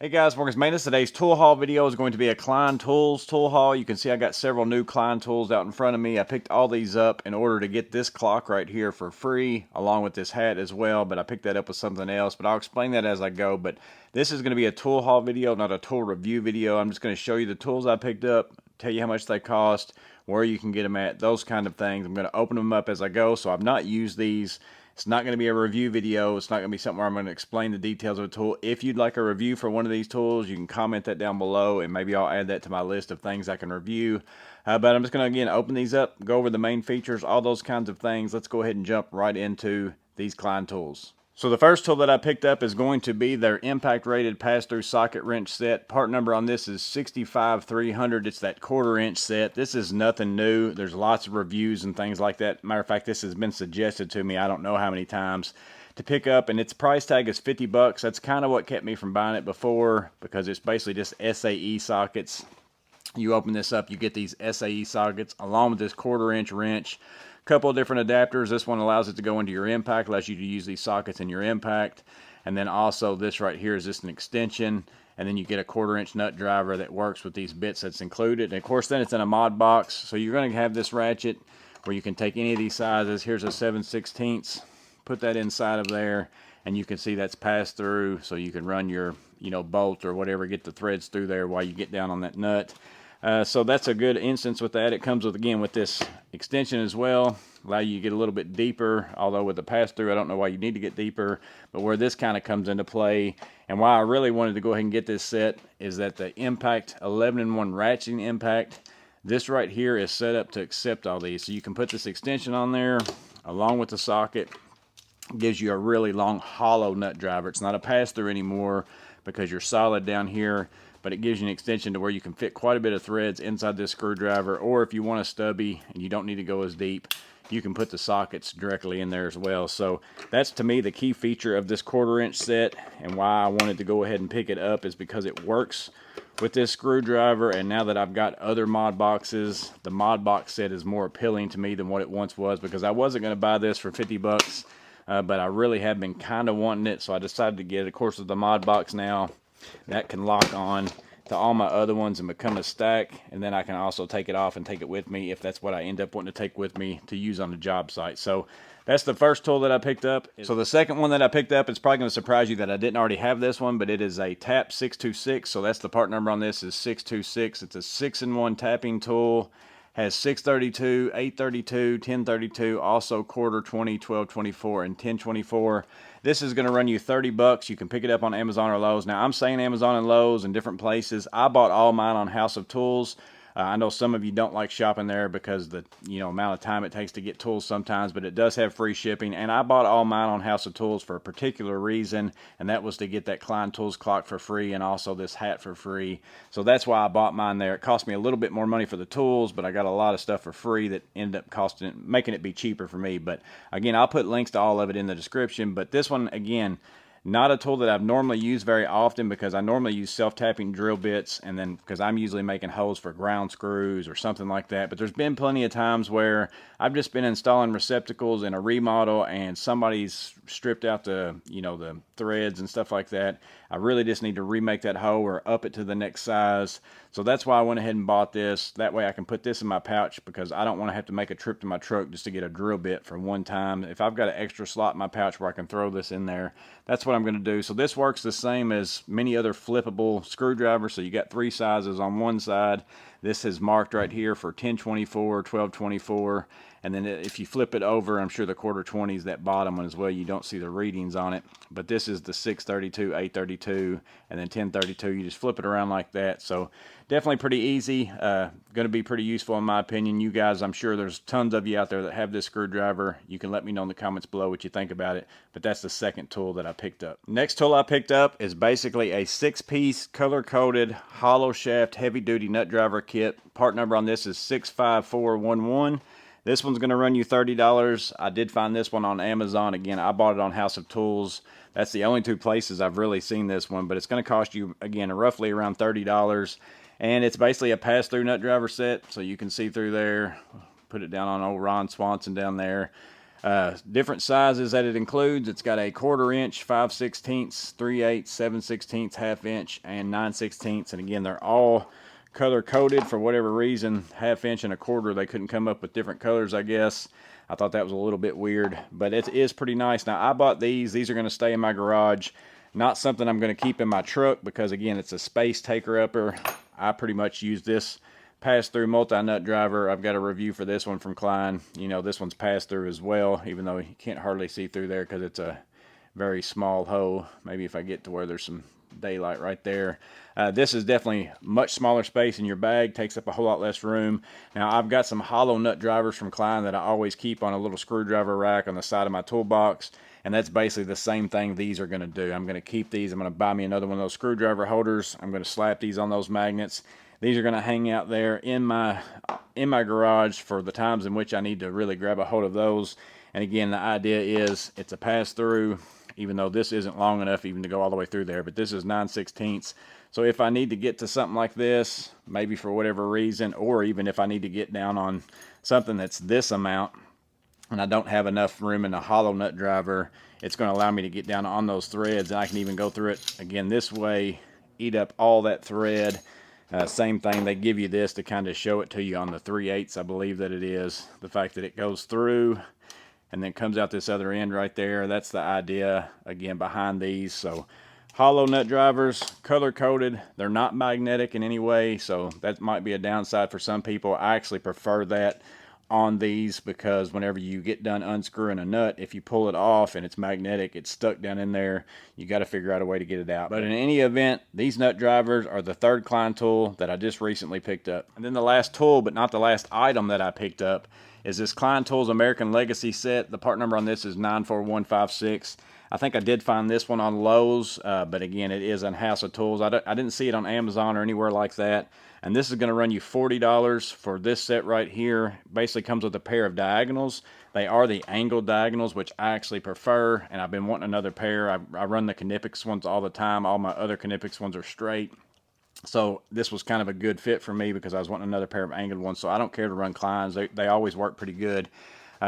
Hey guys, Morgan's Maintenance. Today's tool haul video is going to be a Klein Tools tool haul. You can see I got several new Klein tools out in front of me. I picked all these up in order to get this clock right here for free, along with this hat as well, but I picked that up with something else, but I'll explain that as I go. But this is going to be a tool haul video, not a tool review video. I'm just going to show you the tools I picked up, tell you how much they cost, where you can get them at, those kind of things. I'm going to open them up as I go, so I've not used these. It's not going to be a review video. It's not going to be something where I'm going to explain the details of a tool. If you'd like a review for one of these tools, you can comment that down below, and maybe I'll add that to my list of things I can review. But I'm just going to, again, open these up, go over the main features, all those kinds of things. Let's go ahead and jump right into these Klein tools. So the first tool that I picked up is going to be their impact rated pass-through socket wrench set. Part number on this is 65300. It's that 1/4 inch set. This is nothing new. There's lots of reviews and things like that. Matter of fact, this has been suggested to me I don't know how many times to pick up, and its price tag is 50 bucks. That's kind of what kept me from buying it before, because it's basically just SAE sockets. You open this up, you get these SAE sockets along with this 1/4 inch wrench. Couple of different adapters. This one allows it to go into your impact, allows you to use these sockets in your impact. And then also this right here is just an extension, and then you get a 1/4 inch nut driver that works with these bits that's included. And of course then it's in a mod box, so you're going to have this ratchet where you can take any of these sizes. Here's a 7/16, put that inside of there, and you can see that's passed through, so you can run your bolt or whatever, get the threads through there while you get down on that nut. So that's a good instance with that. It comes with, again, with this extension as well, allow you to get a little bit deeper, although with the pass-through I don't know why you need to get deeper, but where this kind of comes into play, and why I really wanted to go ahead and get this set, is that the impact 11-in-1 ratcheting impact, this right here is set up to accept all these. So you can put this extension on there along with the socket. It gives you a really long hollow nut driver. It's not a pass-through anymore because you're solid down here, but it gives you an extension to where you can fit quite a bit of threads inside this screwdriver, or if you want a stubby and you don't need to go as deep, you can put the sockets directly in there as well. So that's, to me, the key feature of this 1/4 inch set, and why I wanted to go ahead and pick it up is because it works with this screwdriver. And now that I've got other mod boxes, the mod box set is more appealing to me than what it once was, because I wasn't going to buy this for 50 bucks, but I really have been kind of wanting it, so I decided to get it. Of course, with the mod box now, that can lock on to all my other ones and become a stack, and then I can also take it off and take it with me if that's what I end up wanting to take with me to use on the job site. So that's the first tool that I picked up. So the second one that I picked up, it's probably going to surprise you that I didn't already have this one, but it is a TAP 626. So that's the part number on this is 626. It's a 6-in-1 tapping tool. Has 632, 832, 1032, also 1/4, 20, 12, 24, and 1024. This is going to run you 30 bucks. You can pick it up on Amazon or Lowe's. Now, I'm saying Amazon and Lowe's and different places. I bought all mine on House of Tools. I know some of you don't like shopping there because the amount of time it takes to get tools sometimes, but it does have free shipping. And I bought all mine on House of Tools for a particular reason, and that was to get that Klein Tools clock for free and also this hat for free. So that's why I bought mine there. It cost me a little bit more money for the tools, but I got a lot of stuff for free that ended up making it be cheaper for me. But again, I'll put links to all of it in the description. But this one, again, not a tool that I've normally used very often, because I normally use self-tapping drill bits, and then because I'm usually making holes for ground screws or something like that. But there's been plenty of times where I've just been installing receptacles in a remodel and somebody's stripped out the threads and stuff like that. I really just need to remake that hole or up it to the next size. So that's why I went ahead and bought this. That way I can put this in my pouch, because I don't want to have to make a trip to my truck just to get a drill bit for one time. If I've got an extra slot in my pouch where I can throw this in there, that's what I'm going to do. So this works the same as many other flippable screwdrivers. So you got 3 sizes on one side. This is marked right here for 1024, 1224, and then if you flip it over, I'm sure the 1/4 20 is that bottom one as well. You don't see the readings on it, but this is the 632, 832, and then 1032. You just flip it around like that. So definitely pretty easy. Going to be pretty useful in my opinion. You guys, I'm sure there's tons of you out there that have this screwdriver. You can let me know in the comments below what you think about it, but that's the second tool that I picked up. Next tool I picked up is basically a 6-piece color-coded hollow shaft heavy-duty nut driver kit. Part number on this is 65411. This one's going to run you $30. I did find this one on Amazon. Again, I bought it on House of Tools. That's the only 2 places I've really seen this one, but it's going to cost you, again, roughly around $30. And it's basically a pass-through nut driver set, so you can see through there. Put it down on old Ron Swanson down there. Different sizes that it includes. It's got a 1/4 inch, 5/16, 3/8, 7/16, 1/2 inch, and 9/16. And again, they're all color coded for whatever reason. 1/2 inch and a 1/4, they couldn't come up with different colors, I guess. I thought that was a little bit weird, but it is pretty nice. Now, I bought these. These are going to stay in my garage. Not something I'm going to keep in my truck because, again, it's a space taker-upper. I pretty much use this pass-through multi-nut driver. I've got a review for this one from Klein. You know, this one's pass-through as well, even though you can't hardly see through there because it's a very small hole. Maybe if I get to where there's some daylight right there. This is definitely much smaller space in your bag, takes up a whole lot less room. Now, I've got some hollow nut drivers from Klein that I always keep on a little screwdriver rack on the side of my toolbox, and that's basically the same thing these are going to do. I'm going to keep these. I'm going to buy me another one of those screwdriver holders. I'm going to slap these on those magnets. These are going to hang out there in my garage for the times in which I need to really grab a hold of those. And again, the idea is it's a pass-through, even though this isn't long enough even to go all the way through there, but this is 9/16. So if I need to get to something like this, maybe for whatever reason, or even if I need to get down on something that's this amount and I don't have enough room in the hollow nut driver, it's going to allow me to get down on those threads, and I can even go through it again this way, eat up all that thread. Same thing, they give you this to kind of show it to you on the 3/8, I believe that it is. The fact that it goes through and then comes out this other end right there. That's the idea, again, behind these. So hollow nut drivers, color coded. They're not magnetic in any way, so that might be a downside for some people. I actually prefer that on these because whenever you get done unscrewing a nut, if you pull it off and it's magnetic, it's stuck down in there. You got to figure out a way to get it out. But in any event, these nut drivers are the third Klein tool that I just recently picked up. And then the last tool, but not the last item that I picked up, is this Klein Tools American Legacy set. The part number on this is 94156. I think I did find this one on Lowe's, but again, it is on House of Tools. I didn't see it on Amazon or anywhere like that. And this is going to run you $40 for this set right here. Basically comes with a pair of diagonals. They are the angled diagonals, which I actually prefer, and I've been wanting another pair. I run the Knipex ones all the time. All my other Knipex ones are straight. So this was kind of a good fit for me because I was wanting another pair of angled ones. So I don't care to run Kleins. They always work pretty good.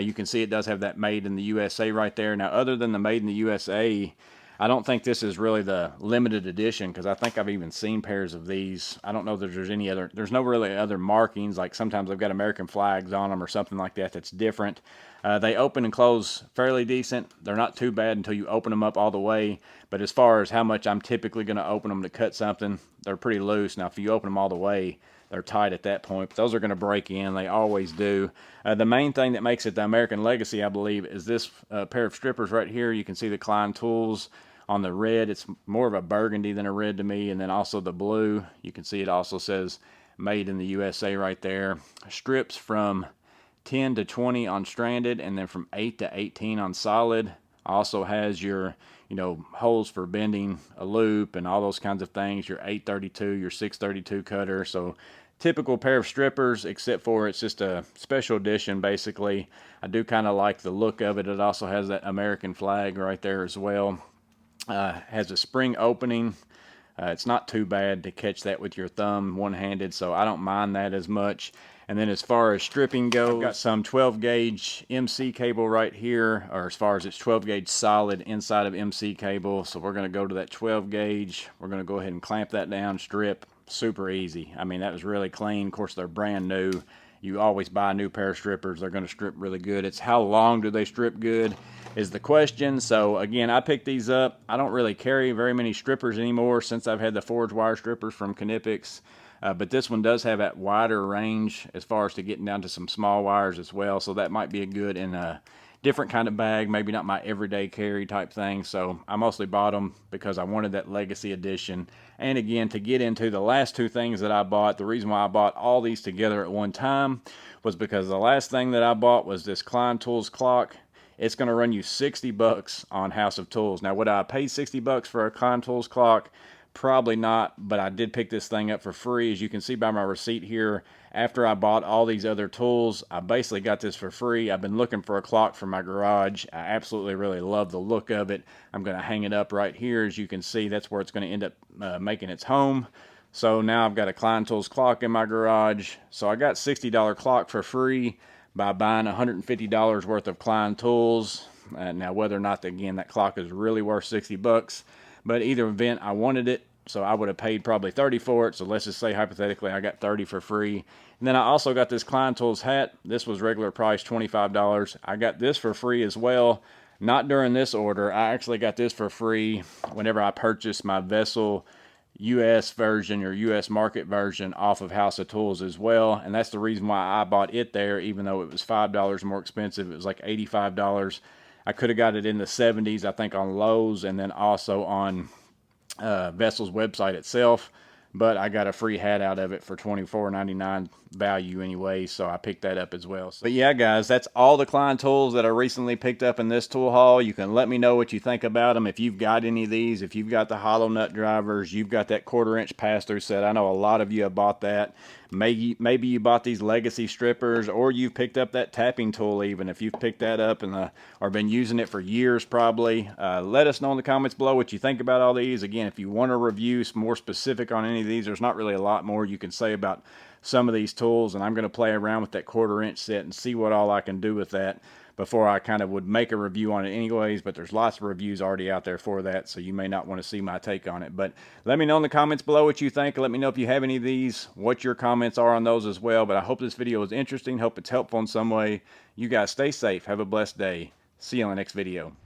You can see it does have that made in the USA right there. Now, other than the made in the USA, I don't think this is really the limited edition because I think I've even seen pairs of these. I don't know that there's any other, there's no really other markings. Like sometimes I've got American flags on them or something like that that's different. They open and close fairly decent. They're not too bad until you open them up all the way. But as far as how much I'm typically going to open them to cut something, they're pretty loose. Now, if you open them all the way, they're tight at that point. But those are going to break in. They always do. The main thing that makes it the American Legacy, I believe, is this pair of strippers right here. You can see the Klein Tools on the red. It's more of a burgundy than a red to me. And then also the blue. You can see it also says made in the USA right there. Strips from 10 to 20 on stranded, and then from 8 to 18 on solid. Also has your, you know, holes for bending a loop and all those kinds of things. Your 832, your 632 cutter. So typical pair of strippers, except for it's just a special edition basically. I do kind of like the look of it. It also has that American flag right there as well. Has a spring opening. It's not too bad to catch that with your thumb one-handed, so I don't mind that as much. And then as far as stripping goes, I've got some 12 gauge MC cable right here, or as far as it's 12 gauge solid inside of MC cable. So we're going to go to that 12 gauge. We're going to go ahead and clamp that down, strip. Super easy. I mean, that was really clean. Of course, they're brand new. You always buy a new pair of strippers. They're going to strip really good. It's how long do they strip good is the question. So again, I picked these up. I don't really carry very many strippers anymore since I've had the forged wire strippers from Knipex. But this one does have that wider range as far as to getting down to some small wires as well. So that might be a good in a different kind of bag, maybe not my everyday carry type thing. So I mostly bought them because I wanted that Legacy edition. And again, to get into the last two things that I bought, the reason why I bought all these together at one time was because the last thing that I bought was this Klein Tools clock. It's going to run you $60 on House of Tools. Now, would I pay $60 for a Klein Tools clock? Probably not, but I did pick this thing up for free. As you can see by my receipt here, after I bought all these other tools, I basically got this for free. I've been looking for a clock for my garage. I absolutely really love the look of it. I'm going to hang it up right here. As you can see, that's where it's going to end up making its home. So now I've got a Klein Tools clock in my garage. So I got $60 clock for free. by buying $150 worth of Klein tools. Now, whether or not, again, that clock is really worth 60 bucks, but either event, I wanted it, so I would have paid probably 30 for it. So let's just say hypothetically I got 30 for free. And then I also got this Klein Tools hat. This was regular price $25. I got this for free as well. Not during this order. I actually got this for free whenever I purchased my Vessel US version or US market version off of House of Tools as well. And that's the reason why I bought it there, even though it was $5 more expensive. It was like $85. I could have got it in the 70s, I think, on Lowe's, and then also on Vessel's website itself, but I got a free hat out of it for $24.99 value anyway, so I picked that up as well. But yeah, guys, that's all the Klein tools that I recently picked up in this tool haul. You can let me know what you think about them. If you've got any of these, if you've got the hollow nut drivers, you've got that 1/4 inch pass-through set. I know a lot of you have bought that. Maybe you bought these legacy strippers, or you've picked up that tapping tool even. If you've picked that up and or been using it for years probably, let us know in the comments below what you think about all these. Again, if you want a review more specific on any of these, there's not really a lot more you can say about some of these tools, and I'm going to play around with that 1/4 inch set and see what all I can do with that before I kind of would make a review on it anyways. But there's lots of reviews already out there for that, so you may not want to see my take on it. But let me know in the comments below what you think. Let me know if you have any of these, what your comments are on those as well. But I hope this video was interesting. Hope it's helpful in some way. You guys stay safe. Have a blessed day. See you on the next video.